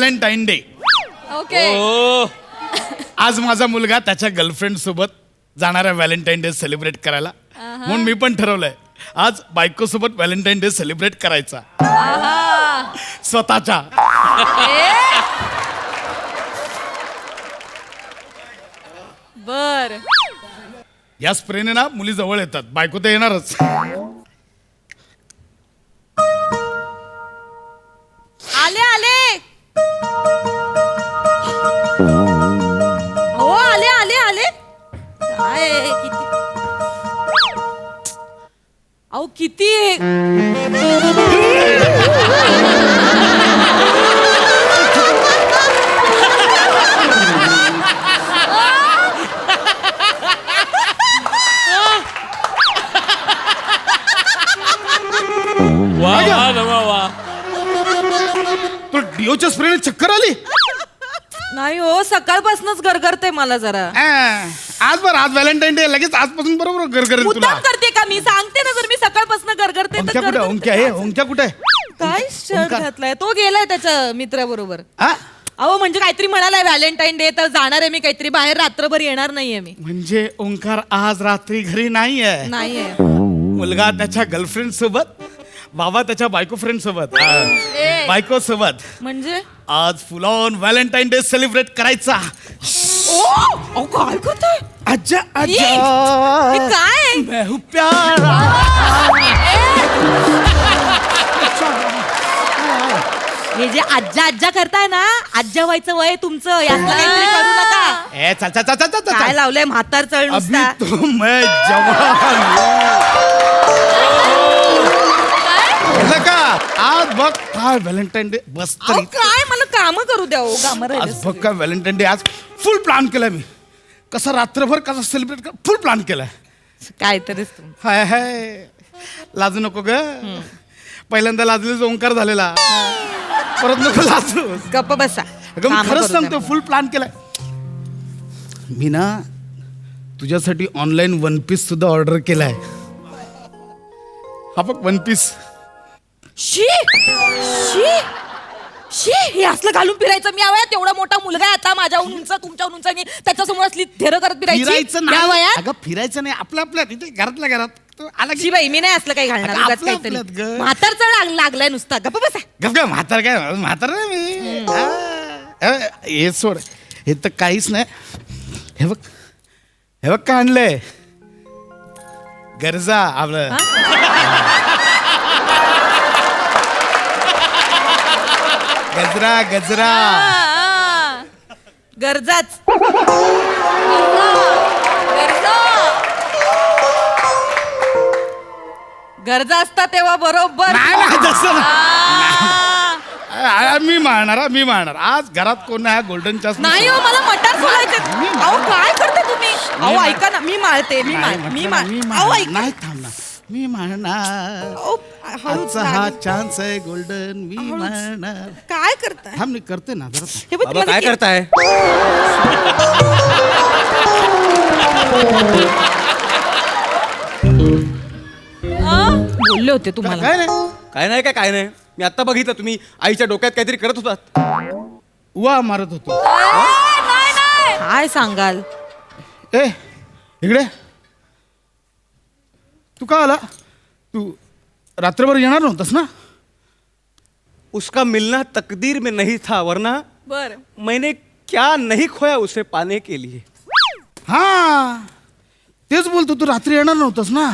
Valentine day. Okay. आज माझा मुलगा त्याच्या गर्लफ्रेंड सोबत जाणारा व्हॅलेंटाईन डे सेलिब्रेट करायला. म्हणून मी पण ठरवलंय आज बायको सोबत व्हॅलेंटाईन डे सेलिब्रेट करायचा स्वतःच्या. बर. या स्प्रेने ना मुली जवळ येतात, बायको तर येणारच. आले आले. हो आले आले आले. काय किती अहो किती तो डिओच्या स्प्रेने चक्कर आली. नाही हो सकाळपासूनच गरगरते मला जरा. आज व्हॅलेंटाईन डे लगेच आजपासून बरोबर गरगरेल तुला. मुद्दाम करते का मी? सांगते ना जर मी सकाळपासून गरगरते ओंक्या तर कुठे? गरगरते. ओंक्या आहे? ओंक्या कुठे आहे? काय शर्ट घातलाय? तो गेलाय त्याच्या मित्राबरोबर. हा? अहो म्हणजे काहीतरी म्हणालाय व्हॅलेंटाईन डे तर जाणार आहे मी काहीतरी बाहेर, रात्रभर येणार नाहीये मी. म्हणजे ओंकार आज रात्री घरी नाहीये. नाहीये. मुलगा त्याच्या गर्लफ्रेंड सोबत, बाबा त्याच्या बायको फ्रेंड सोबत, बायको सोबत म्हणजे आज फुल ऑन व्हॅलेंटाईन डे सेलिब्रेट करायचा. ओ काय करतोय? आजा हे आजा काय? मैं हूं प्यारा. हे जे आज्जा आज्जा करताय ना, आज्जा व्हायचं वय तुमचं, यातलं काहीतरी करू नका. ए चल चल चल चल चल काय चल. लावलंय म्हातार चळ अभी नुसता. तो मैं जवान हूं. का आज बघ काय व्हॅलेंटाईन डे. बस अहो, तरी काय मला काम करू द्या हो, काम आज बघ काय व्हॅलेंटाईन डे. आज फुल प्लॅन केलाय मी, कसा रात्रभर कसा सेलिब्रेट कर, फुल प्लॅन केलाय. काहीतरीच हाय हाय लाजू नको ग. पहिल्यांदा लाजलेच ओंकार झालेला, परत नको लाजू. गप्प बसा. अगं मी कामं खरंच करू सांगतो द्या. फुल प्लॅन केलाय मी ना. तुझ्यासाठी ऑनलाईन वन पीस सुद्धा ऑर्डर केलाय. हा बघ वन पीस. शी शी शी हे असलं घालून फिरायचं मी या वयात? एवढा मोठा मुलगा आहे आता माझ्याहून उंच, तुमच्याहून उंच, आणि त्याच्यासमोर असली थेरं करत फिरायचं फिरायची या नाही वयात? अगं, फिरायचं नाही आपल्या आपल्यात इथे घरातल्या घरात. तो आला की शी बाई मी नाही असलं काही घालणार. अगं, उगाच आपलं काहीतरी आपल्यात गं. म्हातार चढ लागलाय नुसता. गप्प बसा. गप गप म्हातार काय म्हातार नाही मी. हे सोड, हे तर काहीच नाही. हे बघ हे बघ काय आणलंय. गरजा आपलं गजरा गजरा. गरजाच गरजा असतात तेव्हा बरोबर. नाही नाही तसं आ. मी मारणार आज घरात कोण नाही. गोल्डन चान्स नाही हो मला मटार सोडायचे. अहो काय करता तुम्ही? अहो ऐका ना मी माळते. अहो ऐका. नाही थांबणार. मी मारणार. अहो, हळूच आजचा हा लागेल. चान्स आहे गोल्डन. मी मारणार. काय करताय? थांब मी करते ना जरा. हे बघ, बाबा माझं काय के- करताय? आ? बोलले होते तुम्हाला. काय नाही काय नाही मी आता बघितलं तुम्ही आईच्या डोक्यात काहीतरी करत होतात. वा मारत होतो. काय सांगाल? ए इकडे तू का आला? तू रात्रभर येणार नव्हतास ना? उसका मिलना तकदीर में नहीं था, वरना बर मैंने क्या नहीं खोया उसे पाने के लिए. हा तेच बोलतो, तू रात्री येणार नव्हतास ना?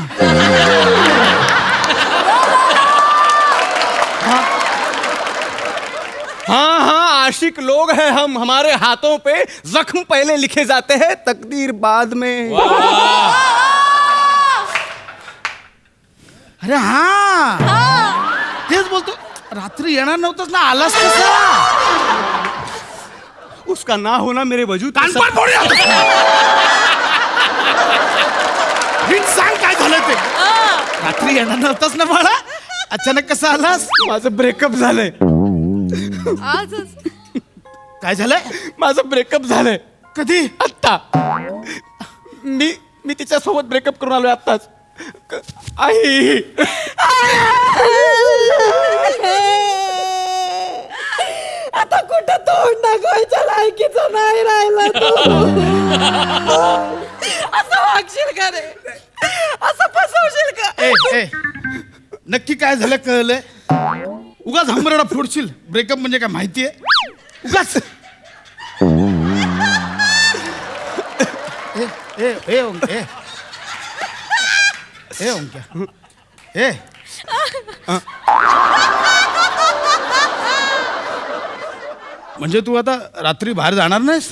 हाँ आशिक लोग हैं हम, हमारे हाथों पे जख्म पहले लिखे जाते हैं, तकदीर बाद में. अरे हा तेच बोलतो, रात्री येणार नव्हतास ना, आलास कसा? उसका ना होना मेरे वजूद का कानपाड फोडूया. नीट सांग काय झालं ते. रात्री येणार नव्हतास ना बाळा, अचानक कसा आलास? माझं ब्रेकअप झालंय. आजच काय झालंय? माझं ब्रेकअप झालंय. कधी? आत्ता मी तिच्यासोबत ब्रेकअप करून आलोय आत्ताच. आई आता कुठं तोंड दाखवायच्या लायकीचं नाही राहिला तू. असं वागशील का रे? असं फसवशील का? ए नक्की काय झालं कळलंय? उगाच हंबरडा फोडशील. ब्रेकअप म्हणजे काय माहितीये? उगाच ओंक्या म्हणजे तू आता रात्री बाहेर जाणार नाहीस?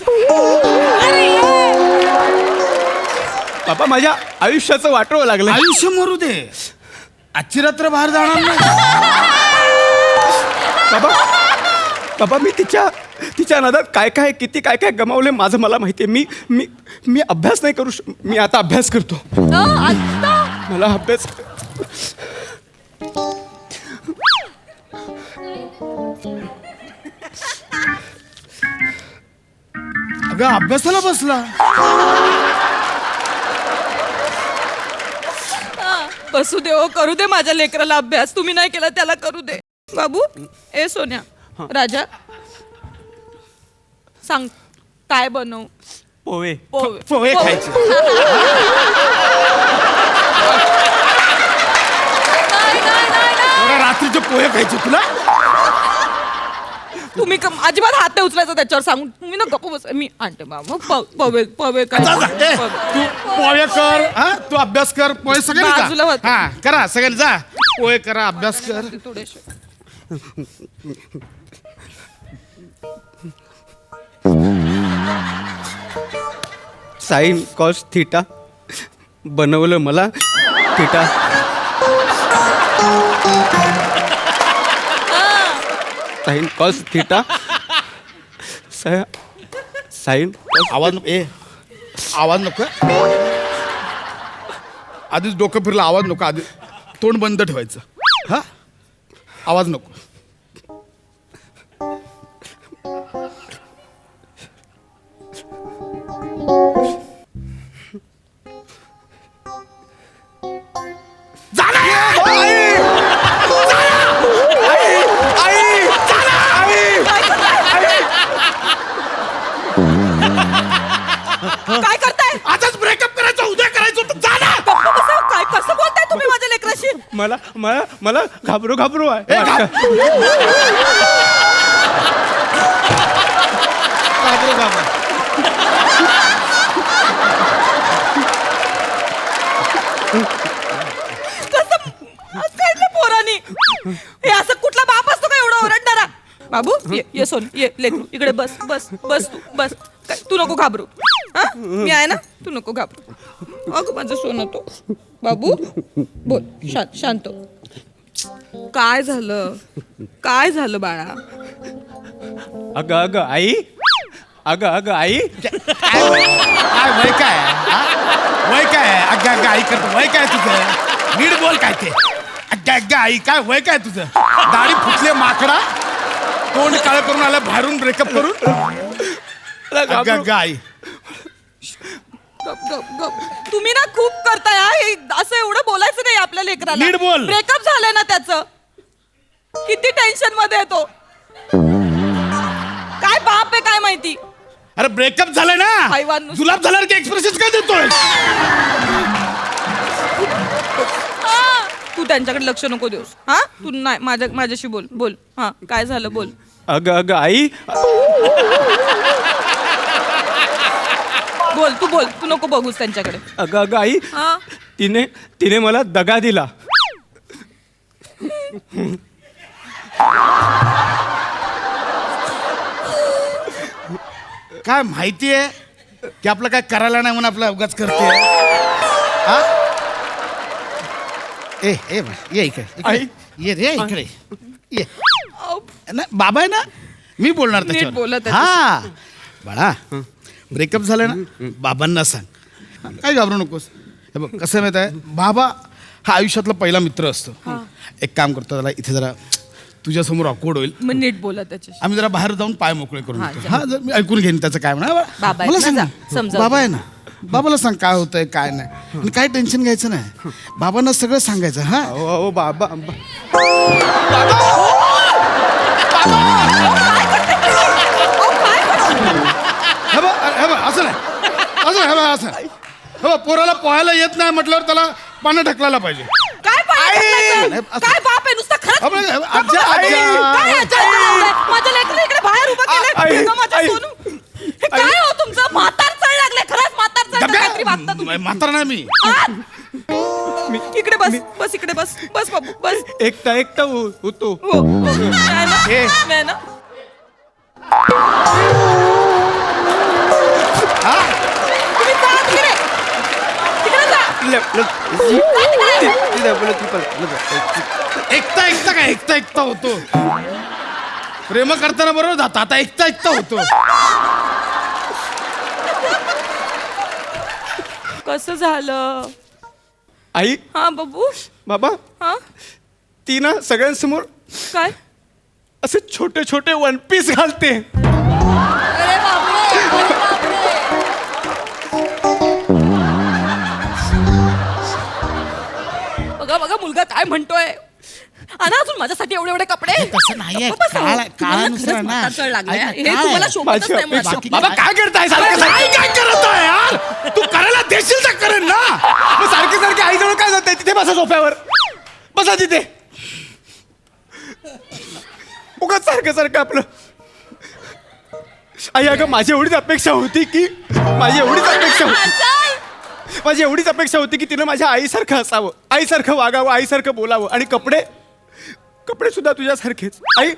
बाबा माझ्या आयुष्याचं वाटोळं लागलं. आयुष्य मरू दे, आजची रात्र बाहेर जाणार नाही. बाबा मी तिच्या नादात काय किती काय गमावले माझं मला माहितीये. मी अभ्यास नाही करू मी आता अभ्यास करतो. मला अभ्यास अगं अभ्यासाला बसला. बसू दे ओ, करू दे माझ्या लेकराला अभ्यास. तुम्ही नाही केला त्याला करू दे. बाबू ए सोन्या राजा सांग काय बनवू? पोहे. पोहे खायचे. एवढ्या रात्रीचे पोहे खायचे तुला? तुम्ही अजिबात हात नाही उचलायचा त्याच्यावर. सांगून तुम्ही ना गप्प बस. मी आणते बाबा पवे काय तू पोहे कर, हा तू अभ्यास कर. पोहे बाजूला सगळ्यांनी होते. हा करा, सगळ्यांनी जा पोहे करा, अभ्यास कर. थोडेसे साइन कॉस थिटा बनवलं मला theta. Sine cos theta sign आवाज आवाज नको. आधीच डोकं फिरलं, आवाज नको. आधी तोंड बंद ठेवायचं. हा आवाज नको. काय करताय? आजच ब्रेकअप करायचं, उद्या करायचं होतं. जा ना. काय कसं बोलताय तुम्ही माझ्या लेकराशी? मला घाबरू आहे. पोरानी हे असं कुठला बाप असतो का एवढा ओरडणारा? बाबू ये सोन ये लेकरू इकडे बस बस बस तू बस. तू नको घाबरू. हा मी आहे ना, तू नको घाबरू. अगं माझं सोनं तो बाबू बोल शांत. काय झालं बाळा? अगं आई काय वय काय? वय काय? अग्गा आई करतो. वय काय तुझं? नीट बोल काय ते. अग्गा आई काय वय काय तुझं? दाढी फुटले माकडा, तोंड काळं करून आलं बाहेरून ब्रेकअप करून. अग्गा आई गप गप गप. तुम्ही ना खूप करताय हा. हे असं एवढं बोलायचं नाही आपल्या लेकराला. नीट बोल. ब्रेकअप झालंय ना त्याचं. किती टेन्शन मध्ये येतो. काय बाप आहे काय माहिती. अरे ब्रेकअप झालंय ना, हैवान नुसतं. जुलाब झाल्यावर की एक्सप्रेशन काय देतोय? तू त्यांच्याकडे लक्ष नको देऊस. हा तू नाही माझ्याशी बोल. हा काय झालं बोल. अगं आई बोल तू नको बघूस त्यांच्याकडे. अगं आई हा तिने मला दगा दिला. काय माहितीये की आपलं काय करायला नाही म्हणून आपला अवघात करते. हा ए ये इकडे. आई. ये रे इकडे ये ना. बाबा आहे ना, मी बोलणार नीट त्याच्यावर. बोला त्याच्याशी. हा बाळा, ब्रेकअप झालं ना, बाबांना सांग. काय घाबरू नकोस. हे बघ कसं माहित आहे, बाबा हा आयुष्यातला पहिला मित्र असतो. एक काम करतो, त्याला इथे जरा तुझ्यासमोर ऑकवर्ड होईल. मग नीट बोला त्याच्याशी. आम्ही जरा बाहेर जाऊन पाय मोकळे करून हा, येतो. जा. हा जर मी ऐकून घेईन त्याचं काय म्हणा. बाबा आहेत मला ना, सांग जा, ना. समजावून बाबा आहे ना, बाबाला सांग काय होतंय काय नाही. आणि काय टेन्शन घ्यायचं नाही. बाबांना सगळं सांगायचं. हा बाबा काय करते? असं हो पोराला पोहायला येत नाही म्हटल्यावर त्याला पाण्यात ढकलायला पाहिजे. काय पाण्यात ढकलायचं? असं- काय बाप आहे नुसता खरंच अबे, आज्या, काय आज्या. आज्या इकडे लावलंय? माझ्या लेकरं इकडे बाहेर उभं केलंय. अगं, माझं सोनू. हे काय हो तुमचं म्हातार चढ लागले खरंच म्हातार चढ काहीतरी वागता तुम्ही. म्हातारा नाही मी. इकडे बस बस इकडे बस बस बाबू बस एकटा होतो. हो नाही ना? हे. नाही ना? तुम्ही जा तिकडे. तिकडे जा. एकटा होतो. प्रेम करताना बरोबर जात आता एकटा होतो. कसं झालं आई हा बाबू बाबा हा ती ना सगळ्यांसमोर काय असे छोटे छोटे वन पीस घालते. अरे बघा बघा मुलगा काय म्हणतोय. आणा अजून माझ्यासाठी एवढे एवढे कपडे. तसं नाहीये. गप्प बसा. काळा- तुम्हाला काळानुसार खरंच ना. म्हातार चढ लागलाय. ऐका, हे काळा तुम्हाला आहे. शोभतच नाही मला. बाकी- बाबा काय करताय सारखं आई काय करत आहे यार तू करायला देशील तर करेन ना. सारखे आईजवळ काय जाते तिथे बसा सोफ्यावर बसा तिथे. उगाच सारखं आपलं. आई अगं माझी एवढीच अपेक्षा होती की माझी एवढीच अपेक्षा होती की तिनं माझ्या आईसारखं असावं, आईसारखं वागावं, आईसारखं बोलावं आणि कपडे सुद्धा तुझ्यासारखेच. आई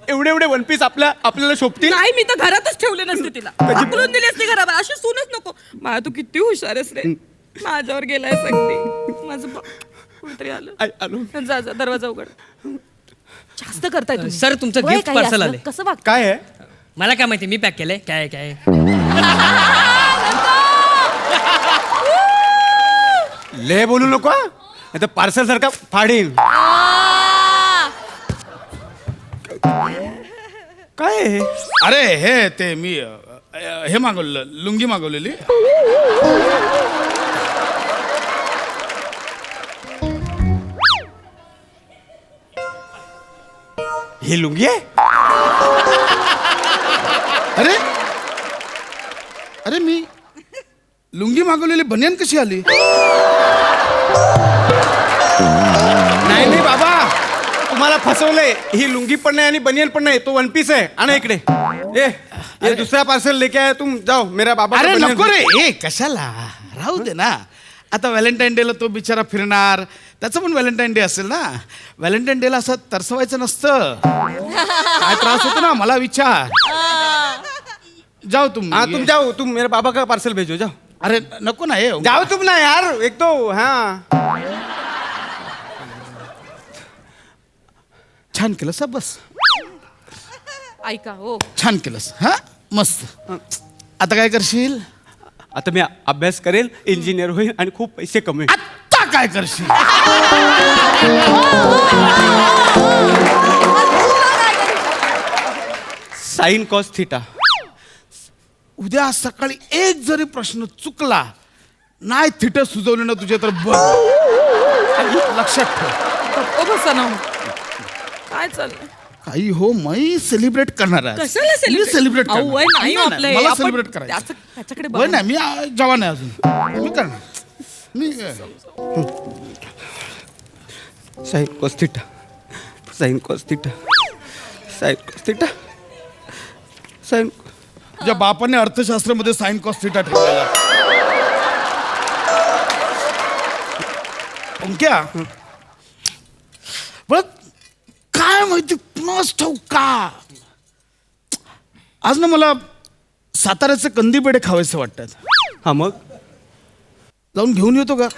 एवढे एवढे वन पीस आपल्याला शोभतील. नाही मी तर घरातच ठेवले नसते तिला. ढकलून दिली असती घरावर. अशी सूनच नको. मला तू किती हुशार आहेस रे. माझ्यावर गेलाय अगदी. माझं कुठतरी आलं. आई आलो. जा जा दरवाजा उघड. जास्त करताय तुम्ही. सर, तुमचं वय gift काही parcel असलं. आलंय. कसं वागत काय आहे मला काय माहिती, मी पॅक केलंय. काय काय ले बोलू नको नाही तर पार्सल सारखा फाडीन. काय आहे? अरे हे ते मी हे मागवलं लुंगी मागवलेली. ही लुंगी आहे? अरे अरे मी लुंगी मागवलेली बनियान कशी आली. नाही बाबा तुम्हाला फसवलंय. ही लुंगी पण नाही आणि बनियन पण नाही, तो वन पीस आहे. आणा इकडे. ये दुसरा पार्सल लेके आया तुम. जाओ मेरा बाबा. अरे नको रे ए कशाला राहू दे ना. आता व्हॅलेंटाईन डेला तो बिचारा फिरणार, त्याचं पण व्हॅलेंटाईन डे असेल ना. व्हॅलेंटाईन डेला असं तरसवायचं नसतं. काय त्रास होतो ना मला विचार. जाओ तुम. हाँ तुम जाओ, तुम मेरे पापा का पार्सल भेजो. जाओ. अरे नको ना हे जाओ तुम ना यार. एक तो हाँ छान केलंस हा, बस ऐका हो. छान केलंस हा मस्त. आता काय करशील. आता मी अभ्यास करेल, इंजिनियर होईल आणि खूप पैसे कमवेल. आता काय करशील. Sign cos theta. उद्या सकाळी एक जरी प्रश्न चुकला नाही थिट सुचवले ना तुझे तर बघ लक्षात ठेव. गप्प बसा ना. काय चाललंय. काही हो मी सेलिब्रेट करणार आहे. कशाला मी सेलिब्रेट अहो, वय नाही हो आपलं हे. मला आपण सेलिब्रेट करायचं. त्याच्याकडे वय बघा. नाही मी जवान आहे अजून. मी करणार. मी sine cos theta, sine cos theta, sine cos theta, sine. ज्या बापाने अर्थशास्त्रामध्ये साइन कॉस थिटा ठेवलेला. क्या बघ काय माहिती कुणास ठाऊक का आज ना मला साताऱ्याचे कंदी पेढे खावेसे वाटतात. हा मग जाऊन घेऊन येतो का.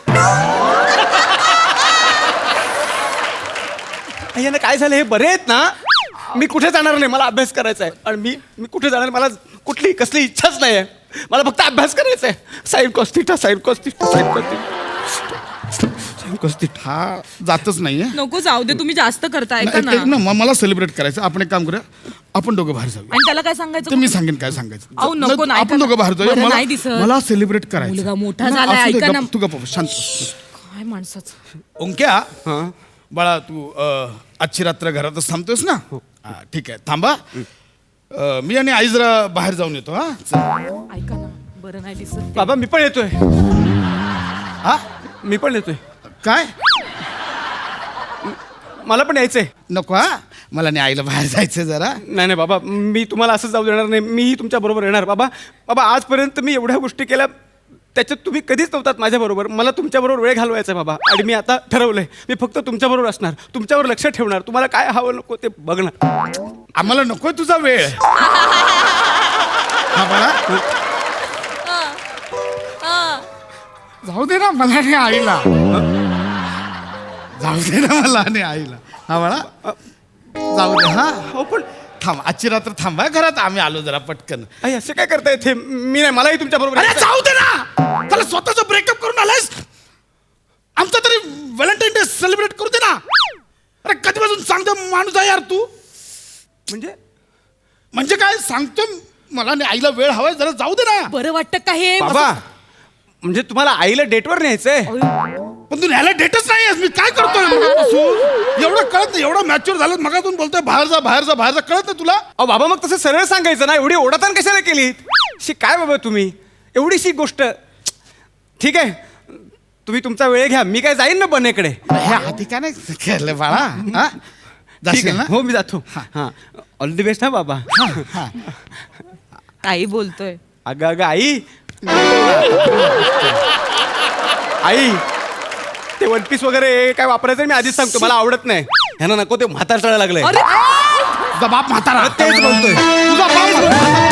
यांना काय झालं, हे बरे आहेत ना. मी कुठे जाणार नाही, मला अभ्यास करायचा आहे. आणि मी कुठे जाणार, मला कुठली कसली इच्छाच नाही आहे. मला फक्त अभ्यास करायचा आहे. Sign cos theta, sine cos theta, sine cos theta, sine cos theta. हा जातच नाहीये. नको जाऊ दे. तुम्ही जास्त करताय का ना. एक ना मला सेलिब्रेट करायचं. आपण एक काम करूया, आपण दोघं बाहेर जाऊया. आणि त्याला काय सांगायचं. ते मी सांगेन काय सांगायचं. अहो, नको, नाही आपण का? दोघं बाहेर जाऊया. बरं, नाही दिसत. मला सेलिब्रेट करायचं. मुलगा मोठा नाही, झालाय, असू दे, ऐका ना. गप्प, तू गप्प शांत बस. काय माणसाचं. ओंक्या हा बाळा तू आजची रात्र घरातच थांबतोस ना. हा, ठीक आहे थांबा. मी आणि आई जरा बाहेर जाऊन येतो. हा चल. ऐका ना बरं नाही दिसत ते. बाबा मी पण येतोय. हा मी पण येतोय. काय मला पण यायचंय. नको हा मला नाही आईला बाहेर जायचं जरा. नाही नाही बाबा, मी तुम्हाला असं जाऊ देणार नाही. मीही तुमच्या बरोबर येणार. बाबा बाबा आजपर्यंत मी एवढ्या गोष्टी केल्या, त्याच्यात तुम्ही कधीच नव्हतात माझ्याबरोबर. मला तुमच्याबरोबर वेळ घालवायचा आहे बाबा. आणि मी आता ठरवलंय, मी फक्त तुमच्याबरोबर असणार, तुमच्यावर लक्ष ठेवणार, तुम्हाला काय हवं नको ते बघणार. आम्हाला नकोय तुझा वेळ. हा बाळा जाऊ दे ना मला आणि आईला. जाऊ दे ना मला आणि आईला. हा बाळा जाऊ दे. हा हो पण थांब, आजची रात्र थांबा घरात, आम्ही आलो जरा पटकन. आई असं काय करताय ते? मी नाही, मलाही तुमच्या बरोबर अरे जाऊ दे ना, त्याला स्वतःच ब्रेकअप करून आलायस. आमचा तरी व्हॅलेंटाईन डे सेलिब्रेट करू दे ना. अरे कधीपासून सांगतो माणूस आहे यार तू. म्हणजे काय सांगतो मला आणि आईला वेळ हवाय, जरा जाऊ दे ना. बरं वाटतं का हे? बाबा म्हणजे तुम्हाला आईला डेटवर न्यायचंय? पण तू न्यायला डेटच नाही मी काय करतोय एवढं कळत नाही. एवढं मॅच्युअर झालं मगातून बोलतोय बाहेर जा बाहेर जा बाहेर जा, कळत नाही तुला? अहो बाबा मग तसं सरळ सांगायचं ना, एवढी ओढाताण कशाला केली? शी काय बाबा तुम्ही, एवढीशी गोष्ट. ठीक आहे तुम्ही तुमचा वेळ घ्या, मी काय जाईन ना बनेकडे. हे आधी काय नाही केलं बाळा. हा ठीक जाशील आहे ना? हो मी जातो. हां ऑल द बेस्ट हा बाबा. काही बोलतोय. अगं अगं आई, आई ते वन पीस वगैरे काय वापरायचं मी आधीच सांगतो, मला आवडत नाही. ह्यानं नको ते म्हातार चढायला लागलंय. अरे तुझा बाप म्हातारा तेच बोलतोय. तुझा बाप